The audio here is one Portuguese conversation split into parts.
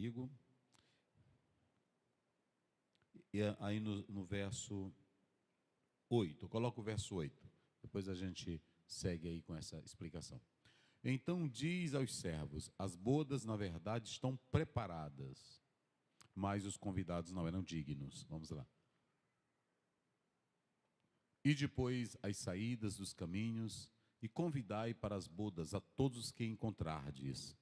comigo. E aí no verso 8, coloca o verso 8. Depois a gente segue aí com essa explicação. Então diz aos servos: as bodas, na verdade, estão preparadas, mas os convidados não eram dignos. Vamos lá. E depois as saídas dos caminhos, e convidai para as bodas a todos os que encontrardes.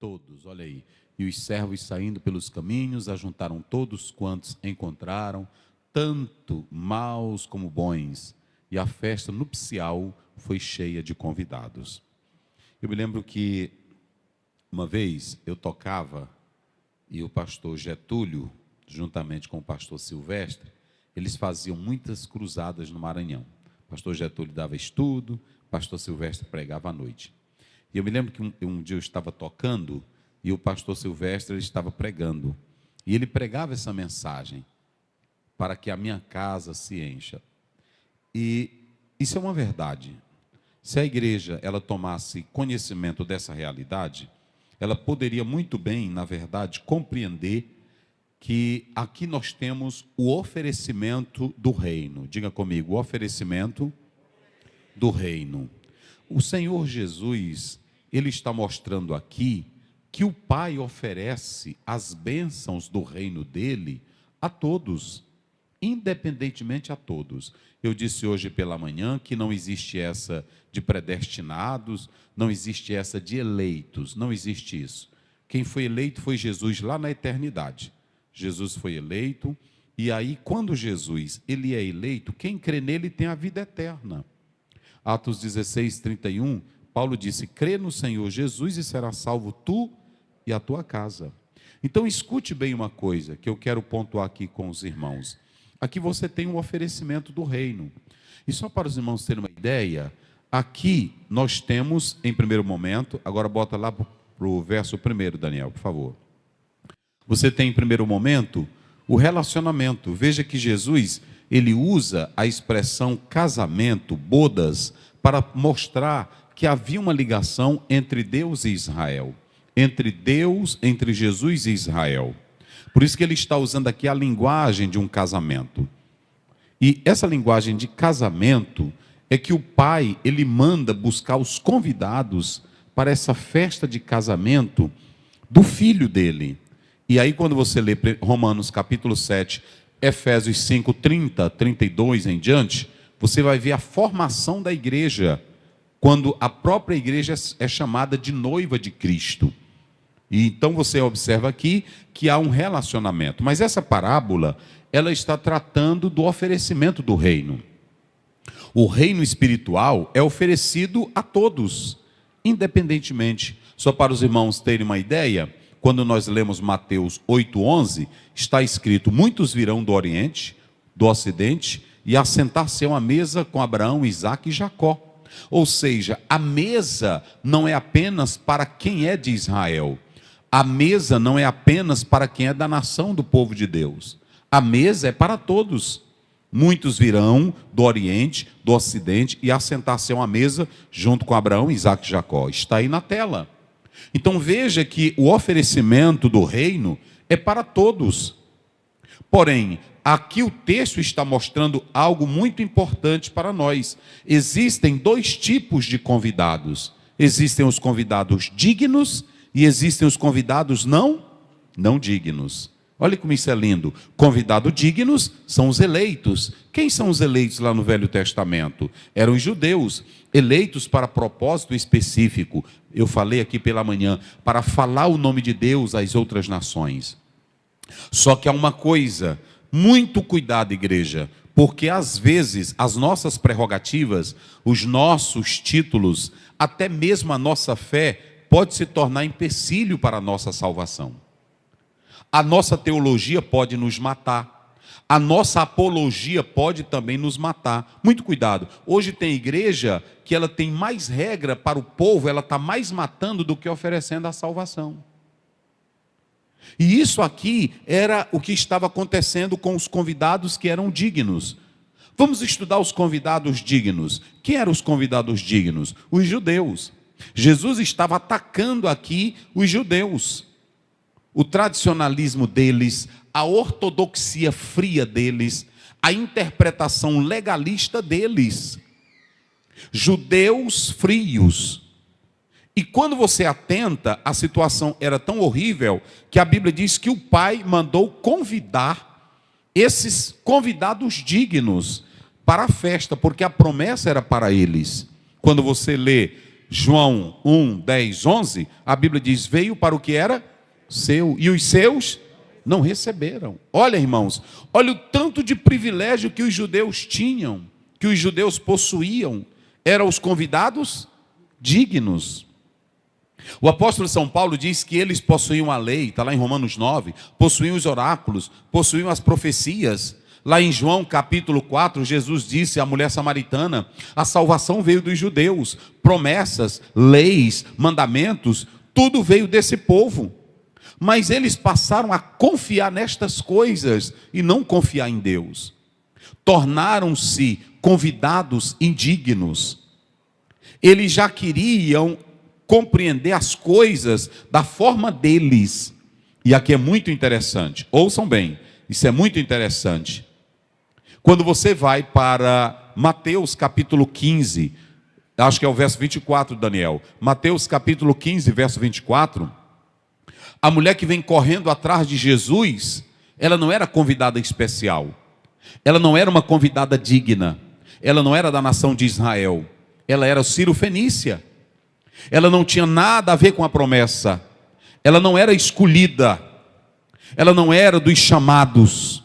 Todos, olha aí. E os servos, saindo pelos caminhos, ajuntaram todos quantos encontraram, tanto maus como bons, e a festa nupcial foi cheia de convidados. Eu me lembro que uma vez eu tocava, e o pastor Getúlio, juntamente com o pastor Silvestre, eles faziam muitas cruzadas no Maranhão. O pastor Getúlio dava estudo, o pastor Silvestre pregava à noite. E eu me lembro que um dia eu estava tocando e o pastor Silvestre ele estava pregando. E ele pregava essa mensagem: para que a minha casa se encha. E isso é uma verdade. Se a igreja ela tomasse conhecimento dessa realidade, ela poderia muito bem, na verdade, compreender que aqui nós temos o oferecimento do reino. Diga comigo, o oferecimento do reino. O Senhor Jesus, Ele está mostrando aqui que o Pai oferece as bênçãos do reino dele a todos, independentemente a todos. Eu disse hoje pela manhã que não existe essa de predestinados, não existe essa de eleitos, não existe isso. Quem foi eleito foi Jesus lá na eternidade. Jesus foi eleito, e aí quando Jesus ele é eleito, quem crê nele tem a vida eterna. Atos 16, 31, Paulo disse: crê no Senhor Jesus e será salvo tu e a tua casa. Então escute bem uma coisa que eu quero pontuar aqui com os irmãos. Aqui você tem um oferecimento do reino. E só para os irmãos terem uma ideia, aqui nós temos, em primeiro momento, agora bota lá para o verso 1, Daniel, por favor. Você tem, em primeiro momento, o relacionamento. Veja que Jesus, ele usa a expressão casamento, bodas, para mostrar que havia uma ligação entre Deus e Israel. Entre Jesus e Israel. Por isso que ele está usando aqui a linguagem de um casamento. E essa linguagem de casamento é que o pai, ele manda buscar os convidados para essa festa de casamento do filho dele. E aí quando você lê Romanos capítulo 7, Efésios 5, 30, 32 em diante, você vai ver a formação da igreja, quando a própria igreja é chamada de noiva de Cristo. E então você observa aqui que há um relacionamento. Mas essa parábola, ela está tratando do oferecimento do reino. O reino espiritual é oferecido a todos, independentemente. Só para os irmãos terem uma ideia, quando nós lemos Mateus 8:11, está escrito: muitos virão do Oriente, do Ocidente, e assentar-se à mesa com Abraão, Isaque e Jacó. Ou seja, a mesa não é apenas para quem é de Israel. A mesa não é apenas para quem é da nação do povo de Deus. A mesa é para todos. Muitos virão do Oriente, do Ocidente, e assentar-se à mesa junto com Abraão, Isaque e Jacó. Está aí na tela. Então veja que o oferecimento do reino é para todos. Porém, aqui o texto está mostrando algo muito importante para nós. Existem dois tipos de convidados. Existem os convidados dignos e existem os convidados não dignos. Olha como isso é lindo. Convidados dignos são os eleitos. Quem são os eleitos lá no Velho Testamento? Eram os judeus, eleitos para propósito específico. Eu falei aqui pela manhã, para falar o nome de Deus às outras nações. Só que há uma coisa, muito cuidado, igreja, porque às vezes as nossas prerrogativas, os nossos títulos, até mesmo a nossa fé, pode se tornar empecilho para a nossa salvação. A nossa teologia pode nos matar. A nossa apologia pode também nos matar. Muito cuidado. Hoje tem igreja que ela tem mais regra para o povo, ela está mais matando do que oferecendo a salvação. E isso aqui era o que estava acontecendo com os convidados que eram dignos. Vamos estudar os convidados dignos. Quem eram os convidados dignos? Os judeus. Jesus estava atacando aqui os judeus. o tradicionalismo deles, a ortodoxia fria deles, a interpretação legalista deles. Judeus frios. E quando você atenta, a situação era tão horrível que a Bíblia diz que o pai mandou convidar esses convidados dignos para a festa, porque a promessa era para eles. Quando você lê João 1, 10, 11, a Bíblia diz: veio para o que era seu, e os seus não receberam. Olha, irmãos, olha o tanto de privilégio que os judeus tinham, que os judeus possuíam. Eram os convidados dignos. O apóstolo São Paulo diz que eles possuíam a lei, está lá em Romanos 9, possuíam os oráculos, possuíam as profecias. Lá em João capítulo 4, Jesus disse à mulher samaritana: a salvação veio dos judeus, promessas, leis, mandamentos, tudo veio desse povo. Mas eles passaram a confiar nestas coisas e não confiar em Deus. Tornaram-se convidados indignos. Eles já queriam compreender as coisas da forma deles. E aqui é muito interessante, ouçam bem, isso é muito interessante. Quando você vai para Mateus capítulo 15, acho que é o verso 24, Daniel. Mateus capítulo 15, verso 24. A mulher que vem correndo atrás de Jesus, ela não era convidada especial. Ela não era uma convidada digna. Ela não era da nação de Israel. Ela era Ciro-fenícia. Ela não tinha nada a ver com a promessa. Ela não era escolhida. Ela não era dos chamados.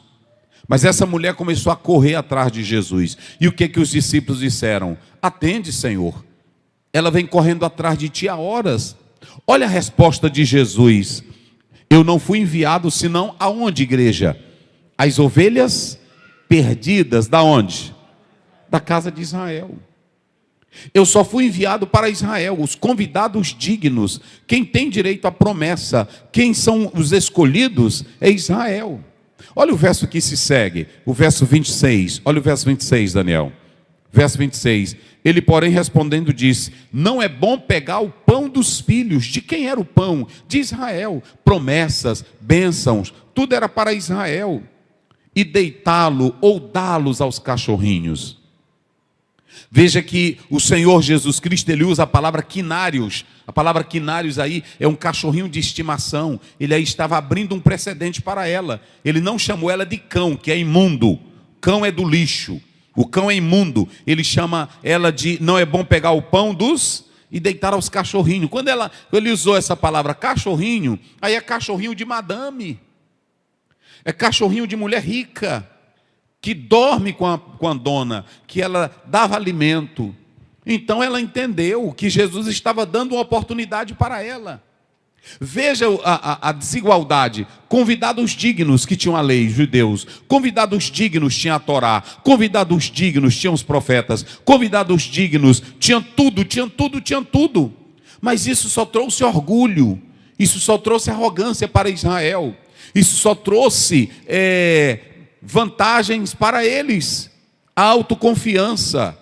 Mas essa mulher começou a correr atrás de Jesus. E o que os discípulos disseram? Atende, Senhor. Ela vem correndo atrás de ti há horas. Olha a resposta de Jesus: eu não fui enviado senão aonde, igreja? As ovelhas perdidas, da onde? Da casa de Israel. Eu só fui enviado para Israel, os convidados dignos. Quem tem direito à promessa, quem são os escolhidos, é Israel. Olha o verso que se segue, o verso 26. Olha o verso 26, Daniel. Verso 26. Ele, porém, respondendo, disse: não é bom pegar o pão dos filhos. De quem era o pão? De Israel. Promessas, bênçãos, tudo era para Israel. E deitá-lo ou dá-los aos cachorrinhos. Veja que o Senhor Jesus Cristo, ele usa a palavra quinários. A palavra quinários aí é um cachorrinho de estimação. Ele aí estava abrindo um precedente para ela. Ele não chamou ela de cão, que é imundo. Cão é do lixo. O cão é imundo. Ele chama ela de: não é bom pegar o pão dos e deitar aos cachorrinhos. Quando ele usou essa palavra cachorrinho, aí é cachorrinho de madame. É cachorrinho de mulher rica, que dorme com a dona, que ela dava alimento. Então ela entendeu que Jesus estava dando uma oportunidade para ela. Veja a desigualdade. Convidados dignos que tinham a lei, judeus. Convidados dignos tinham a Torá. Convidados dignos tinham os profetas. Convidados dignos tinham tudo, tinham tudo, tinham tudo. Mas isso só trouxe orgulho. Isso só trouxe arrogância para Israel. Isso só trouxe vantagens para eles, a autoconfiança.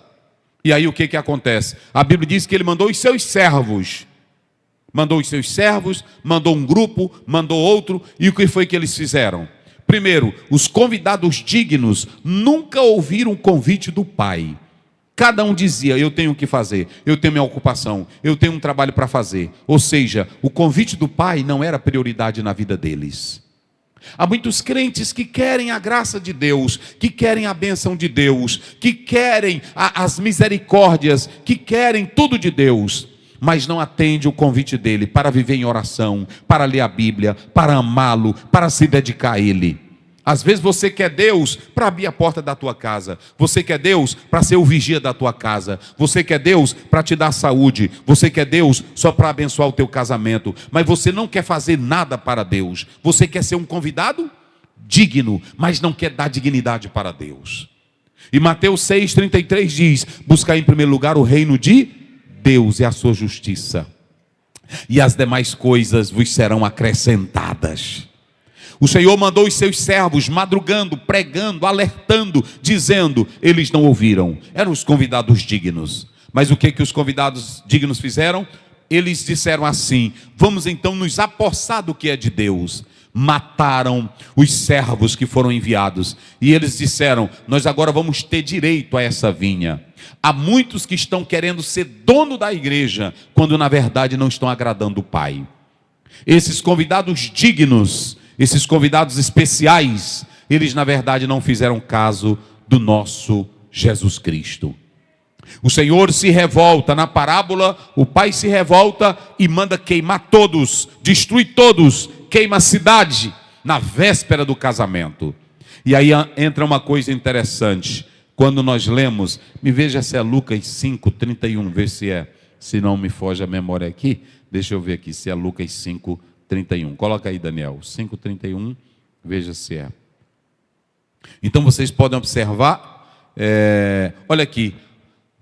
E aí o que acontece? A Bíblia diz que ele mandou os seus servos. Mandou os seus servos, mandou um grupo, mandou outro. E o que foi que eles fizeram? Primeiro, os convidados dignos nunca ouviram o convite do pai. Cada um dizia: eu tenho o que fazer, eu tenho minha ocupação, eu tenho um trabalho para fazer. Ou seja, o convite do pai não era prioridade na vida deles. Há muitos crentes que querem a graça de Deus, que querem a bênção de Deus, que querem as misericórdias, que querem tudo de Deus, mas não atende o convite dele para viver em oração, para ler a Bíblia, para amá-lo, para se dedicar a ele. Às vezes você quer Deus para abrir a porta da tua casa. Você quer Deus para ser o vigia da tua casa. Você quer Deus para te dar saúde. Você quer Deus só para abençoar o teu casamento. Mas você não quer fazer nada para Deus. Você quer ser um convidado digno, mas não quer dar dignidade para Deus. E Mateus 6,33 diz: buscar em primeiro lugar o reino de Deus e a sua justiça, e as demais coisas vos serão acrescentadas. O Senhor mandou os seus servos madrugando, pregando, alertando, dizendo. Eles não ouviram. Eram os convidados dignos. Mas o que os convidados dignos fizeram? eles disseram assim: vamos então nos apossar do que é de Deus. Mataram os servos que foram enviados, e eles disseram: nós agora vamos ter direito a essa vinha. Há muitos que estão querendo ser dono da igreja, quando na verdade não estão agradando o Pai. Esses convidados dignos, esses convidados especiais, eles na verdade não fizeram caso do nosso Jesus Cristo. O Senhor se revolta, na parábola o pai se revolta e manda queimar todos, destruir todos, queima a cidade na véspera do casamento. E aí entra uma coisa interessante, quando nós lemos, me veja se é Lucas 5:31, vê se é, se não me foge a memória aqui, deixa eu ver aqui se é Lucas 5:31, coloca aí Daniel, 5:31, veja se é. Então vocês podem observar, olha aqui,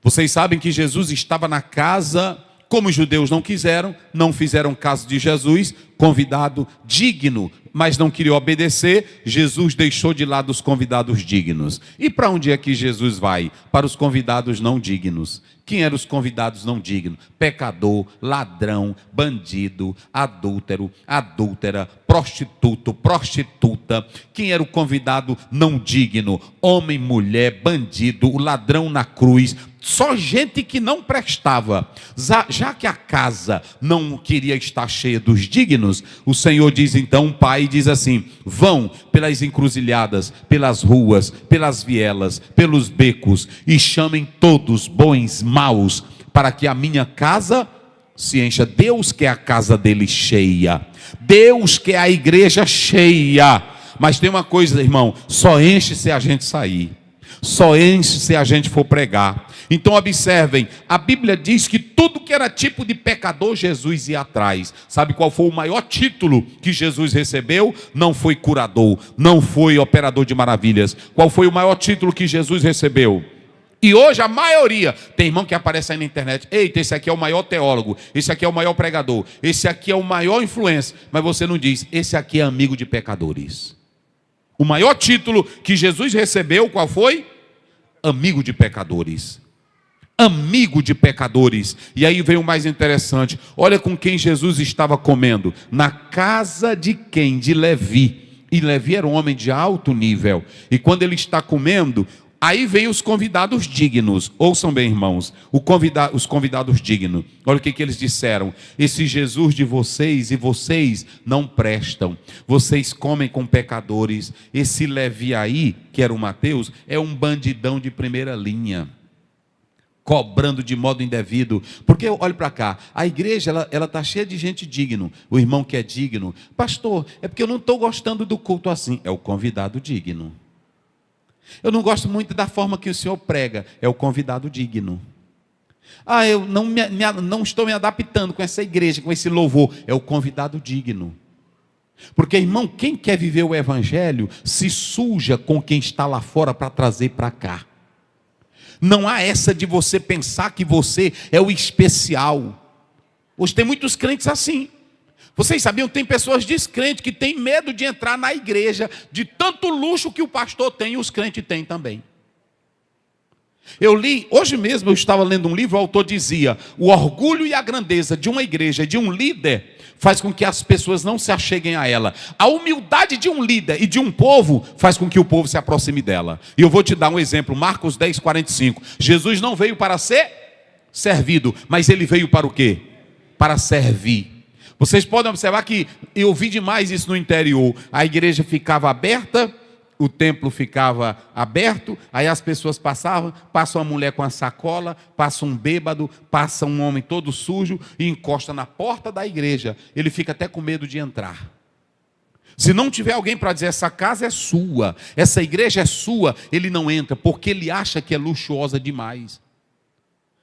vocês sabem que Jesus estava na casa, como os judeus não quiseram, não fizeram caso de Jesus, convidado digno, mas não queria obedecer, Jesus deixou de lado os convidados dignos. E para onde é que Jesus vai? Para os convidados não dignos. Quem eram os convidados não dignos? Pecador, ladrão, bandido, adúltero, adúltera, prostituto, prostituta. Quem era o convidado não digno? Homem, mulher, bandido, o ladrão na cruz. Só gente que não prestava. Já que a casa não queria estar cheia dos dignos, o Senhor diz então, o Pai diz assim: vão pelas encruzilhadas, pelas ruas, pelas vielas, pelos becos, e chamem todos, bons, maus, para que a minha casa se encha. Deus quer a casa dele cheia. Deus quer a igreja cheia. Mas tem uma coisa, irmão, só enche se a gente sair. Só enche se a gente for pregar. Então observem, a Bíblia diz que tudo que era tipo de pecador, Jesus ia atrás. Sabe qual foi o maior título que Jesus recebeu? Não foi curador, não foi operador de maravilhas. Qual foi o maior título que Jesus recebeu? E hoje a maioria, tem irmão que aparece aí na internet: eita, esse aqui é o maior teólogo, esse aqui é o maior pregador, esse aqui é o maior influencer. Mas você não diz: esse aqui é amigo de pecadores. O maior título que Jesus recebeu, qual foi? Amigo de pecadores. Amigo de pecadores. E aí vem o mais interessante: olha com quem Jesus estava comendo. Na casa de quem? De Levi. E Levi era um homem de alto nível. E quando ele está comendo, aí vem os convidados dignos. Ouçam bem, irmãos, os convidados dignos. Olha o que eles disseram: esse Jesus de vocês, e vocês não prestam. Vocês comem com pecadores. Esse Levi aí, que era o Mateus, é um bandidão de primeira linha, cobrando de modo indevido. Porque, olhe para cá, a igreja ela está cheia de gente digno. O irmão que é digno: pastor, é porque eu não estou gostando do culto assim. É o convidado digno. Eu não gosto muito da forma que o senhor prega. É o convidado digno. Eu não estou me adaptando com essa igreja, com esse louvor. É o convidado digno. Porque, irmão, quem quer viver o evangelho se suja com quem está lá fora para trazer para cá. Não há essa de você pensar que você é o especial. Hoje tem muitos crentes assim. Vocês sabiam, tem pessoas descrentes que têm medo de entrar na igreja, de tanto luxo que o pastor tem e os crentes têm também. Eu li, hoje mesmo eu estava lendo um livro, o autor dizia: o orgulho e a grandeza de uma igreja, de um líder, faz com que as pessoas não se acheguem a ela. A humildade de um líder e de um povo faz com que o povo se aproxime dela. E eu vou te dar um exemplo, Marcos 10:45. Jesus não veio para ser servido, mas ele veio para o quê? Para servir. Vocês podem observar que eu vi demais isso no interior. A igreja ficava aberta, o templo ficava aberto, aí as pessoas passavam, passa uma mulher com a sacola, passa um bêbado, passa um homem todo sujo e encosta na porta da igreja. Ele fica até com medo de entrar. Se não tiver alguém para dizer: essa casa é sua, essa igreja é sua, ele não entra, porque ele acha que é luxuosa demais.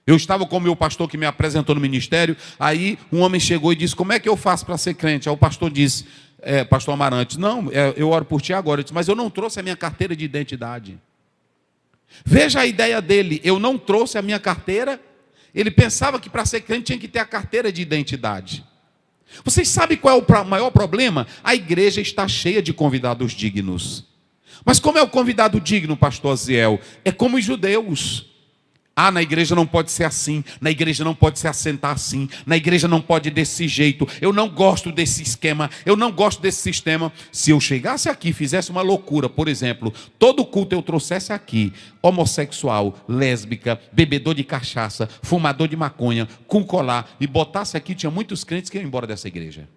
Eu estava com o meu pastor que me apresentou no ministério, aí um homem chegou e disse: como é que eu faço para ser crente? Aí o pastor disse, pastor Amarante: não, eu oro por ti agora. Eu disse: mas eu não trouxe a minha carteira de identidade. Veja a ideia dele: eu não trouxe a minha carteira. Ele pensava que para ser crente tinha que ter a carteira de identidade. Vocês sabem qual é o maior problema? A igreja está cheia de convidados dignos. Mas como é o convidado digno, pastor Aziel? É como os judeus. Ah, na igreja não pode ser assim, na igreja não pode se assentar assim, na igreja não pode desse jeito, eu não gosto desse esquema, eu não gosto desse sistema. Se eu chegasse aqui e fizesse uma loucura, por exemplo, todo culto eu trouxesse aqui, homossexual, lésbica, bebedor de cachaça, fumador de maconha, com colar, e botasse aqui, tinha muitos crentes que iam embora dessa igreja.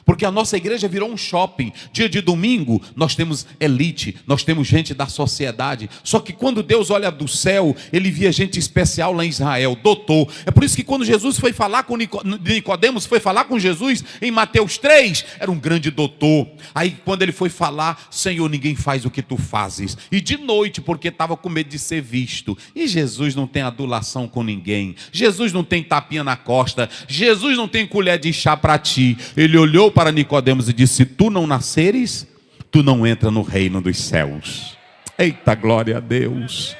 Porque a nossa igreja virou um shopping. Dia de domingo nós temos elite, nós temos gente da sociedade. Só que quando Deus olha do céu, Ele via gente especial lá em Israel, doutor. É por isso que quando Jesus foi falar com Nicodemos, foi falar com Jesus em Mateus 3, era um grande doutor. Aí quando ele foi falar, Senhor, ninguém faz o que tu fazes. E de noite, porque estava com medo de ser visto. E Jesus não tem adulação com ninguém. Jesus não tem tapinha na costa. Jesus não tem colher de chá para ti. Ele olhou para Nicodemos e disse: se tu não nasceres, tu não entra no reino dos céus. Eita, glória a Deus.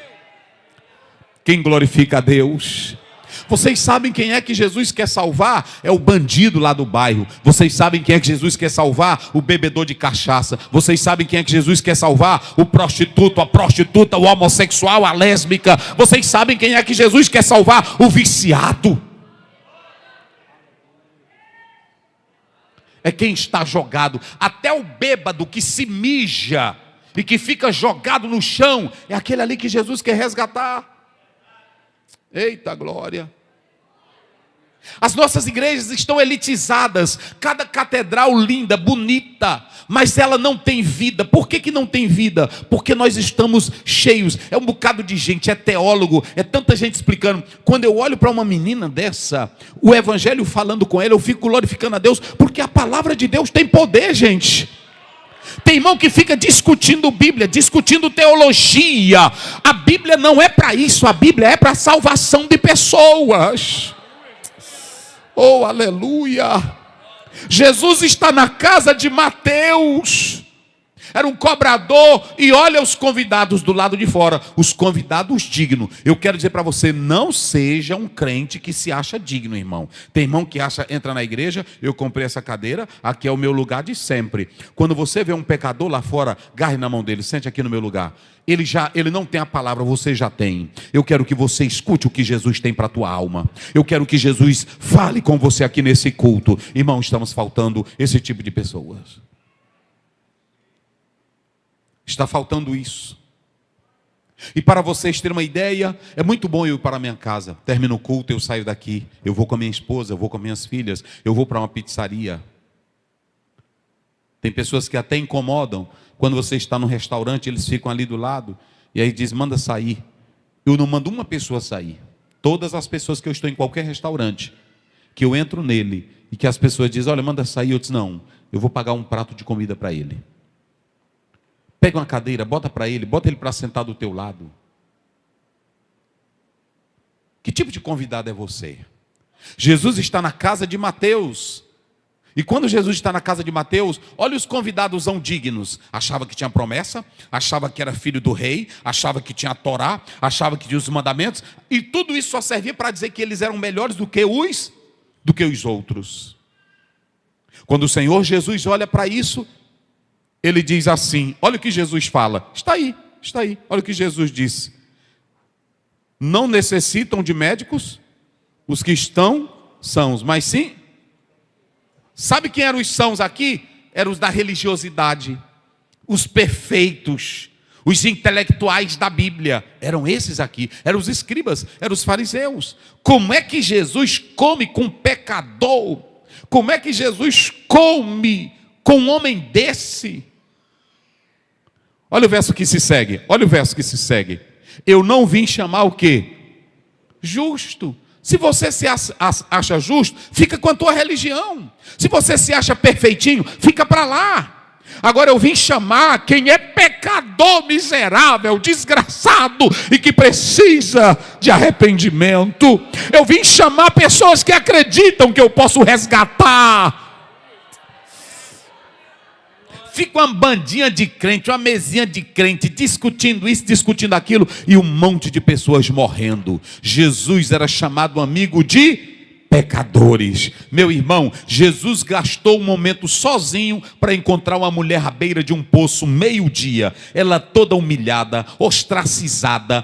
Quem glorifica a Deus? Vocês sabem quem é que Jesus quer salvar? É o bandido lá do bairro. Vocês sabem quem é que Jesus quer salvar? O bebedor de cachaça. Vocês sabem quem é que Jesus quer salvar? O prostituto, a prostituta, o homossexual, a lésbica. Vocês sabem quem é que Jesus quer salvar? O viciado. É quem está jogado. Até o bêbado que se mija e que fica jogado no chão, é aquele ali que Jesus quer resgatar. Eita glória. As nossas igrejas estão elitizadas, cada catedral linda, bonita, mas ela não tem vida. Por que não tem vida? Porque nós estamos cheios, é um bocado de gente, é teólogo, é tanta gente explicando. Quando eu olho para uma menina dessa, o evangelho falando com ela, eu fico glorificando a Deus, porque a palavra de Deus tem poder, gente. Tem irmão que fica discutindo Bíblia, discutindo teologia. A Bíblia não é para isso, a Bíblia é para a salvação de pessoas. Oh, aleluia! Jesus está na casa de Mateus. Era um cobrador e olha os convidados do lado de fora. Os convidados dignos. Eu quero dizer para você, não seja um crente que se acha digno, irmão. Tem irmão que entra na igreja, eu comprei essa cadeira, aqui é o meu lugar de sempre. Quando você vê um pecador lá fora, agarre na mão dele, sente aqui no meu lugar. Ele não tem a palavra, você já tem. Eu quero que você escute o que Jesus tem para a tua alma. Eu quero que Jesus fale com você aqui nesse culto. Irmão, estamos faltando esse tipo de pessoas. Está faltando isso. E para vocês terem uma ideia, é muito bom eu ir para a minha casa. Termino o culto, eu saio daqui. Eu vou com a minha esposa, eu vou com as minhas filhas. Eu vou para uma pizzaria. Tem pessoas que até incomodam. Quando você está no restaurante, eles ficam ali do lado. E aí diz, manda sair. Eu não mando uma pessoa sair. Todas as pessoas que eu estou em qualquer restaurante, que eu entro nele, e que as pessoas dizem, olha, manda sair. Eu disse, não, eu vou pagar um prato de comida para ele. Pega uma cadeira, bota para ele, bota ele para sentar do teu lado. Que tipo de convidado é você? Jesus está na casa de Mateus. E quando Jesus está na casa de Mateus, olha os convidados dignos. Achava que tinha promessa, achava que era filho do rei, achava que tinha a Torá, achava que tinha os mandamentos. E tudo isso só servia para dizer que eles eram melhores do que os outros. Quando o Senhor Jesus olha para isso, Ele diz assim, olha o que Jesus fala. Está aí. Olha o que Jesus disse. Não necessitam de médicos os que estão sãos, mas sim... Sabe quem eram os sãos aqui? Eram os da religiosidade, os perfeitos, os intelectuais da Bíblia. Eram esses aqui, eram os escribas, eram os fariseus. Como é que Jesus come com pecador? Como é que Jesus come com um homem desse? Olha o verso que se segue. Eu não vim chamar o quê? Justo. Se você se acha justo, fica com a tua religião. Se você se acha perfeitinho, fica para lá. Agora eu vim chamar quem é pecador, miserável, desgraçado e que precisa de arrependimento. Eu vim chamar pessoas que acreditam que eu posso resgatar. Fica uma bandinha de crente, uma mesinha de crente, discutindo isso, discutindo aquilo, e um monte de pessoas morrendo. Jesus era chamado amigo de pecadores. Meu irmão, Jesus gastou um momento sozinho para encontrar uma mulher à beira de um poço, meio-dia, ela toda humilhada, ostracizada,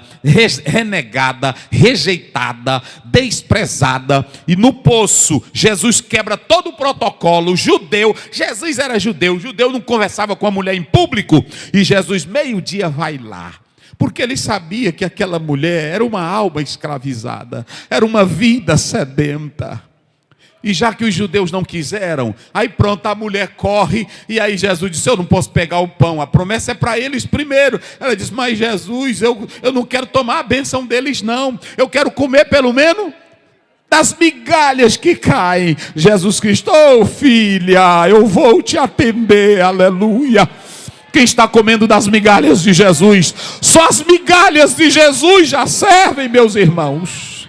renegada, rejeitada, desprezada, e no poço Jesus quebra todo o protocolo judeu. Jesus era judeu, judeu não conversava com a mulher em público, e Jesus meio-dia vai lá, porque ele sabia que aquela mulher era uma alma escravizada, era uma vida sedenta. E já que os judeus não quiseram, aí pronto, a mulher corre, e aí Jesus disse: eu não posso pegar o pão, a promessa é para eles primeiro. Ela disse: mas Jesus, eu não quero tomar a bênção deles não, eu quero comer pelo menos das migalhas que caem. Jesus Cristo: oh filha, eu vou te atender, aleluia. Quem está comendo das migalhas de Jesus? Só as migalhas de Jesus já servem, meus irmãos.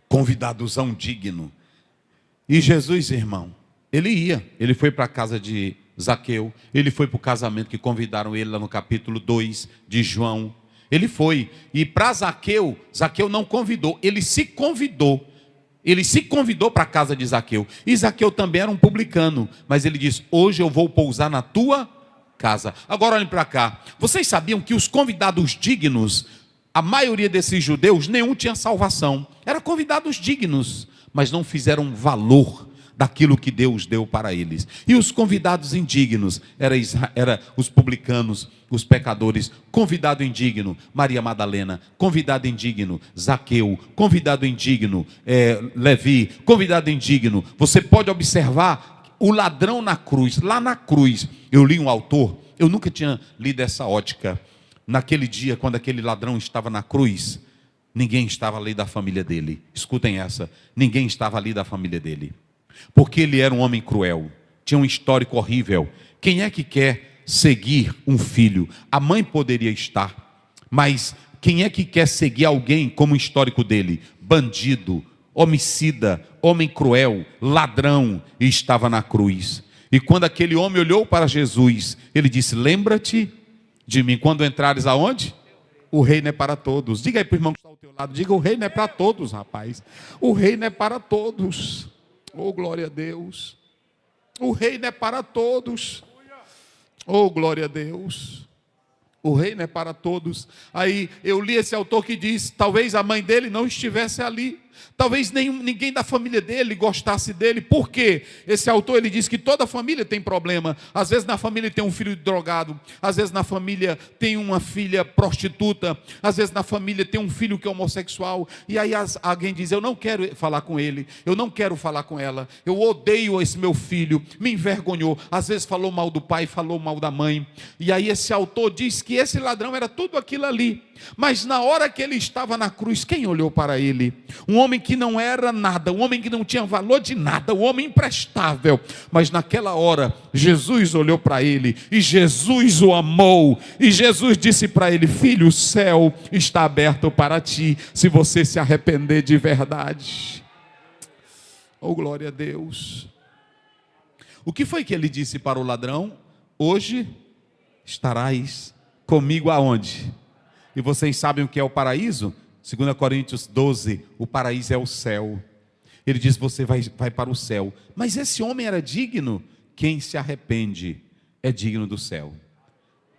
Convidadozão digno. E Jesus, irmão, ele foi para a casa de Zaqueu, ele foi para o casamento que convidaram ele lá no capítulo 2 de João. Ele foi, e para Zaqueu não convidou, ele se convidou para a casa de Zaqueu. E Zaqueu também era um publicano, mas ele disse: hoje eu vou pousar na tua casa. Agora olhem para cá, vocês sabiam que os convidados dignos, a maioria desses judeus, nenhum tinha salvação, eram convidados dignos, mas não fizeram valor daquilo que Deus deu para eles. E os convidados indignos era os publicanos, os pecadores. Convidado indigno, Maria Madalena. Convidado indigno, Zaqueu. Convidado indigno, Levi. Convidado indigno. Você pode observar o ladrão na cruz. Lá na cruz, eu li um autor, eu nunca tinha lido essa ótica. Naquele dia, quando aquele ladrão estava na cruz, ninguém estava ali da família dele. Escutem essa: ninguém estava ali da família dele, porque ele era um homem cruel, tinha um histórico horrível. Quem é que quer seguir um filho? A mãe poderia estar, mas quem é que quer seguir alguém como o histórico dele? Bandido, homicida, homem cruel, ladrão, e estava na cruz. E quando aquele homem olhou para Jesus, ele disse: lembra-te de mim quando entrares aonde? O reino é para todos. Diga aí para o irmão que está ao teu lado, diga: o reino é para todos, rapaz. O reino é para todos. Oh, glória a Deus. O reino é para todos. Oh, glória a Deus. O reino é para todos. Aí eu li esse autor que diz: talvez a mãe dele não estivesse ali, talvez ninguém da família dele gostasse dele. Por quê? Esse autor, ele diz que toda família tem problema. Às vezes na família tem um filho drogado, às vezes na família tem uma filha prostituta, às vezes na família tem um filho que é homossexual, e aí alguém diz: eu não quero falar com ele, eu não quero falar com ela, eu odeio esse meu filho, me envergonhou. Às vezes falou mal do pai, falou mal da mãe. E aí esse autor diz que esse ladrão era tudo aquilo ali. Mas na hora que ele estava na cruz, quem olhou para ele? Um homem que não era nada, um homem que não tinha valor de nada, um homem imprestável. Mas naquela hora, Jesus olhou para ele, e Jesus o amou, e Jesus disse para ele: filho, o céu está aberto para ti, se você se arrepender de verdade. Oh, glória a Deus. O que foi que ele disse para o ladrão? Hoje estarás comigo aonde? E vocês sabem o que é o paraíso? 2 Coríntios 12, o paraíso é o céu. Ele diz: você vai para o céu. Mas esse homem era digno? Quem se arrepende é digno do céu.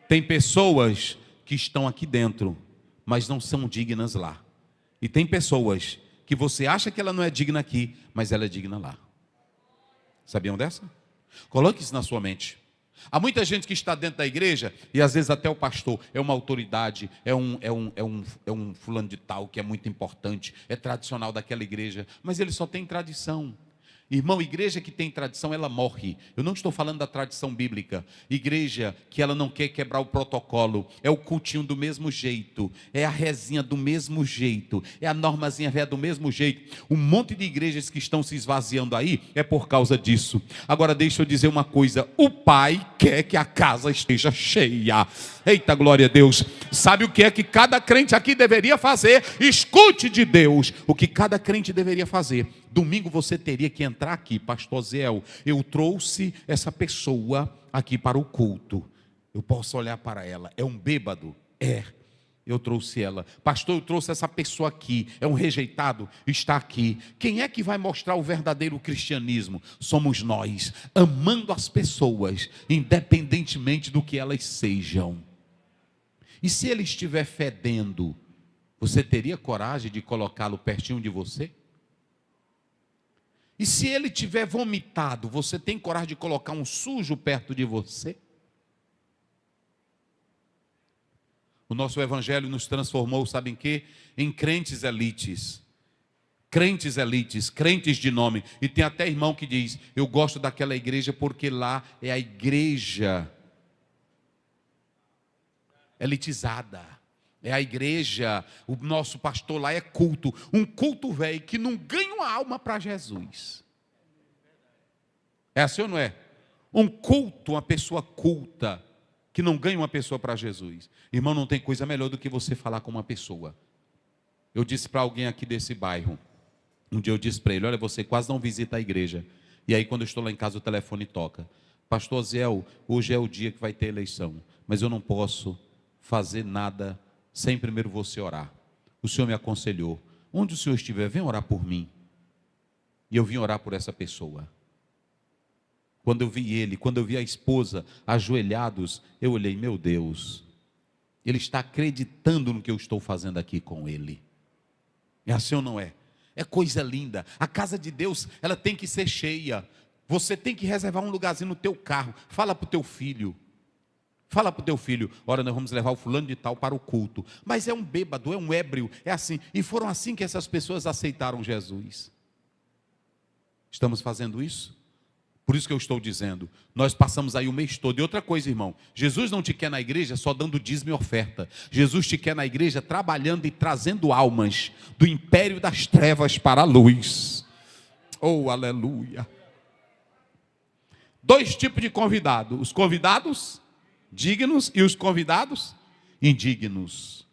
Tem pessoas que estão aqui dentro, mas não são dignas lá. E tem pessoas que você acha que ela não é digna aqui, mas ela é digna lá. Sabiam dessa? Coloque isso na sua mente. Há muita gente que está dentro da igreja, e às vezes até o pastor é uma autoridade, é um fulano de tal que é muito importante, é tradicional daquela igreja, mas ele só tem tradição. Irmão, igreja que tem tradição, ela morre. Eu não estou falando da tradição bíblica. Igreja que ela não quer quebrar o protocolo, é o cultinho do mesmo jeito, é a rezinha do mesmo jeito, é a normazinha velha do mesmo jeito. Um monte de igrejas que estão se esvaziando aí é por causa disso. Agora deixa eu dizer uma coisa: o Pai quer que a casa esteja cheia. Eita, glória a Deus. Sabe o que é que cada crente aqui deveria fazer? Escute de Deus o que cada crente deveria fazer. Domingo você teria que entrar aqui: pastor Zéu, eu trouxe essa pessoa aqui para o culto. Eu posso olhar para ela. É um bêbado? É. Eu trouxe ela. Pastor, eu trouxe essa pessoa aqui. É um rejeitado? Está aqui. Quem é que vai mostrar o verdadeiro cristianismo? Somos nós, amando as pessoas, independentemente do que elas sejam. E se ele estiver fedendo, você teria coragem de colocá-lo pertinho de você? E se ele tiver vomitado, você tem coragem de colocar um sujo perto de você? O nosso evangelho nos transformou, sabem em quê? Em crentes elites. Crentes elites, crentes de nome. E tem até irmão que diz: eu gosto daquela igreja porque lá é a igreja elitizada. É a igreja, o nosso pastor lá é culto. Um culto velho que não ganha uma alma para Jesus. É assim ou não é? Um culto, uma pessoa culta, que não ganha uma pessoa para Jesus. Irmão, não tem coisa melhor do que você falar com uma pessoa. Eu disse para alguém aqui desse bairro, um dia eu disse para ele: olha, você quase não visita a igreja. E aí quando eu estou lá em casa o telefone toca. Pastor Ziel, hoje é o dia que vai ter eleição, mas eu não posso fazer nada sem primeiro você orar. O Senhor me aconselhou: onde o Senhor estiver, vem orar por mim. E eu vim orar por essa pessoa. Quando eu vi ele, quando eu vi a esposa ajoelhados, eu olhei: meu Deus, ele está acreditando no que eu estou fazendo aqui com ele. É assim ou não é? É coisa linda. A casa de Deus, ela tem que ser cheia. Você tem que reservar um lugarzinho no teu carro. Fala para o teu filho. Fala para o teu filho: olha, nós vamos levar o fulano de tal para o culto. Mas é um bêbado, é um ébrio, é assim. E foram assim que essas pessoas aceitaram Jesus. Estamos fazendo isso? Por isso que eu estou dizendo, nós passamos aí o mês todo. E outra coisa, irmão, Jesus não te quer na igreja só dando dízimo e oferta. Jesus te quer na igreja trabalhando e trazendo almas do império das trevas para a luz. Oh, aleluia. Dois tipos de convidados: os convidados dignos e os convidados indignos.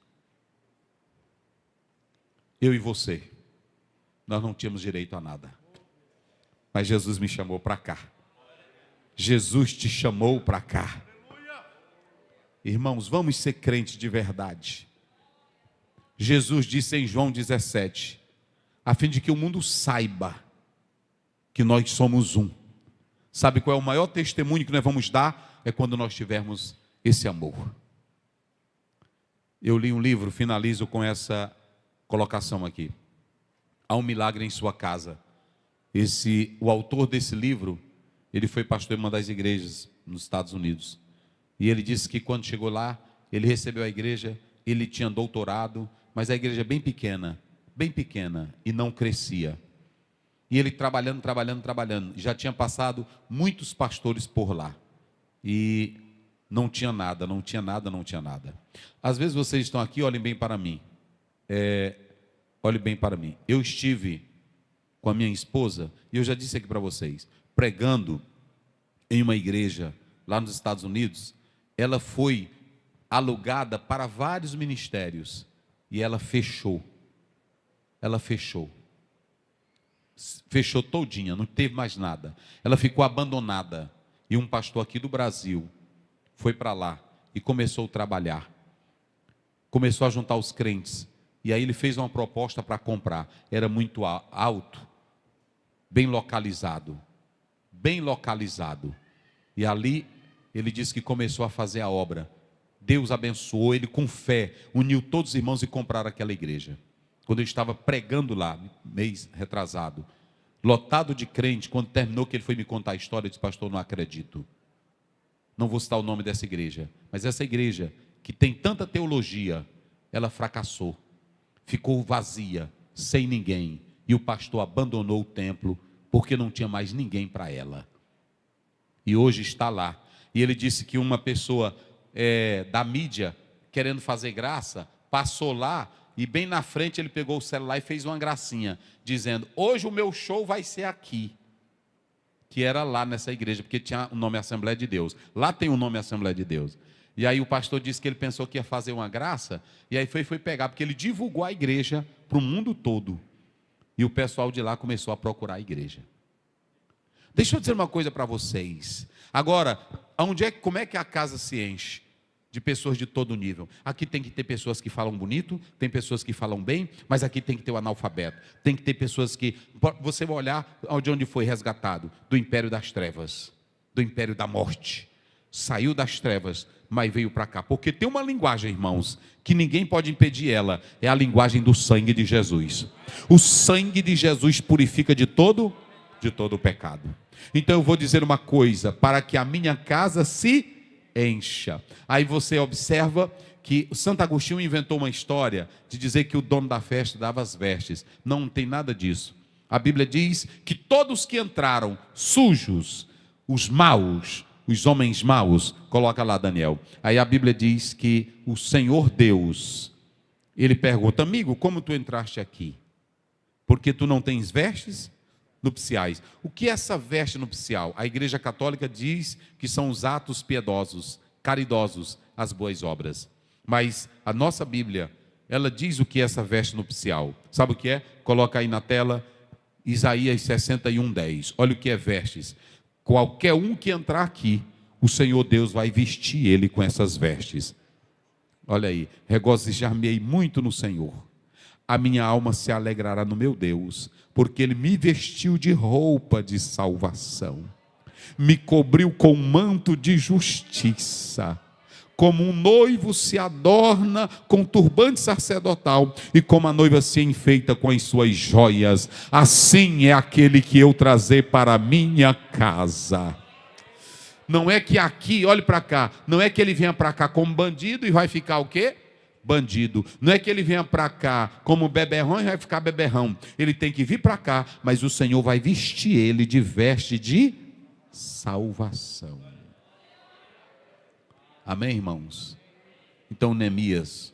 Eu e você, nós não tínhamos direito a nada. Mas Jesus me chamou para cá. Jesus te chamou para cá. Irmãos, vamos ser crentes de verdade. Jesus disse em João 17, a fim de que o mundo saiba que nós somos um. Sabe qual é o maior testemunho que nós vamos dar? É quando nós tivermos esse amor. Eu li um livro, finalizo com essa colocação aqui. Há um milagre em sua casa. O autor desse livro, ele foi pastor em uma das igrejas nos Estados Unidos. E ele disse que quando chegou lá, ele recebeu a igreja, ele tinha doutorado, mas a igreja é bem pequena, e não crescia. E ele trabalhando, já tinha passado muitos pastores por lá. E não tinha nada. Às vezes vocês estão aqui, olhem bem para mim. Olhem bem para mim. Eu estive com a minha esposa, e eu já disse aqui para vocês, pregando em uma igreja lá nos Estados Unidos. Ela foi alugada para vários ministérios, e ela fechou todinha, não teve mais nada, ela ficou abandonada. E um pastor aqui do Brasil foi para lá e começou a trabalhar, começou a juntar os crentes, e aí ele fez uma proposta para comprar. Era muito alto, bem localizado, e ali ele disse que começou a fazer a obra. Deus abençoou ele com fé, uniu todos os irmãos e compraram aquela igreja. Quando eu estava pregando lá, mês retrasado, lotado de crente, quando terminou que ele foi me contar a história, eu disse: pastor, não acredito. Não vou citar o nome dessa igreja, mas essa igreja, que tem tanta teologia, ela fracassou, ficou vazia, sem ninguém, e o pastor abandonou o templo, porque não tinha mais ninguém para ela. E hoje está lá. E ele disse que uma pessoa da mídia, querendo fazer graça, passou lá, e bem na frente ele pegou o celular e fez uma gracinha, dizendo: hoje o meu show vai ser aqui. Que era lá nessa igreja, porque tinha o nome Assembleia de Deus. Lá tem o nome Assembleia de Deus. E aí o pastor disse que ele pensou que ia fazer uma graça, e aí foi pegar, porque ele divulgou a igreja para o mundo todo. E o pessoal de lá começou a procurar a igreja. Deixa eu dizer uma coisa para vocês. Agora, Como é que a casa se enche? De pessoas de todo nível. Aqui tem que ter pessoas que falam bonito, tem pessoas que falam bem, mas aqui tem que ter o analfabeto. Tem que ter pessoas que... Você vai olhar de onde foi resgatado. Do império das trevas, do império da morte. Saiu das trevas, mas veio para cá. Porque tem uma linguagem, irmãos, que ninguém pode impedir ela. É a linguagem do sangue de Jesus. O sangue de Jesus purifica de todo o pecado. Então eu vou dizer uma coisa, para que a minha casa se encha. Aí você observa que Santo Agostinho inventou uma história de dizer que o dono da festa dava as vestes. Não tem nada disso. A Bíblia diz que todos que entraram sujos, os maus, os homens maus, coloca lá Daniel. Aí a Bíblia diz que o Senhor Deus, ele pergunta: amigo, como tu entraste aqui? Porque tu não tens vestes nupciais. O que é essa veste nupcial? A Igreja Católica diz que são os atos piedosos, caridosos, as boas obras. Mas a nossa Bíblia, ela diz o que é essa veste nupcial. Sabe o que é? Coloca aí na tela, Isaías 61:10. Olha o que é vestes. Qualquer um que entrar aqui, o Senhor Deus vai vestir ele com essas vestes. Olha aí, regozijar-me-ei muito no Senhor. A minha alma se alegrará no meu Deus, porque Ele me vestiu de roupa de salvação, me cobriu com manto de justiça, como um noivo se adorna com turbante sacerdotal, e como a noiva se enfeita com as suas joias, assim é aquele que eu trazer para a minha casa. Não é que aqui, olhe para cá, não é que ele venha para cá como bandido e vai ficar o quê? Bandido. Não é que ele venha para cá como beberrão e vai ficar beberrão. Ele tem que vir para cá, mas o Senhor vai vestir ele de veste de salvação. Amém, irmãos? Então Neemias